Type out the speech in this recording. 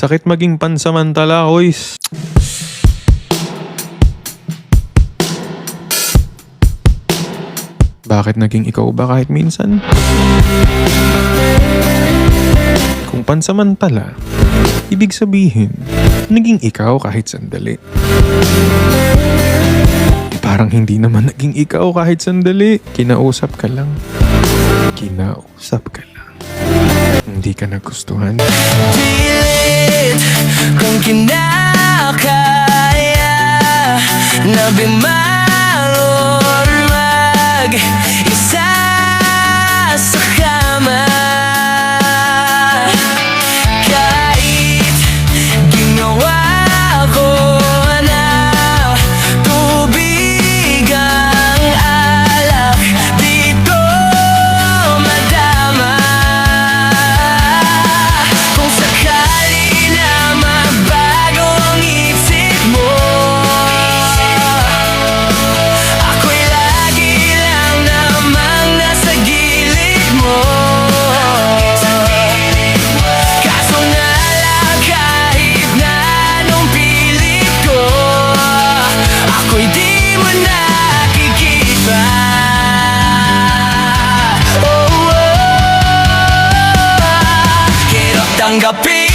Sakit maging pansamantala, hoys. Bakit naging ikaw ba kahit minsan? Kung pansamantala, ibig sabihin, naging ikaw kahit sandali. Parang hindi naman naging ikaw kahit sandali. Kinausap ka lang. Kinausap ka lang. Hindi ka nagustuhan. Pilit kung kinakaya na bimangon mag-isa sa kama. Kahit ginawa ko na tubig ang alak, dito madama. Kung sakali na magbago ang isip mo, ako'y lagi lang namang nasa gilid mo. Kaso nga lang kahit na anong pilit ko, ako'y di mo nakikita. Oh, oh, hirap tanggapin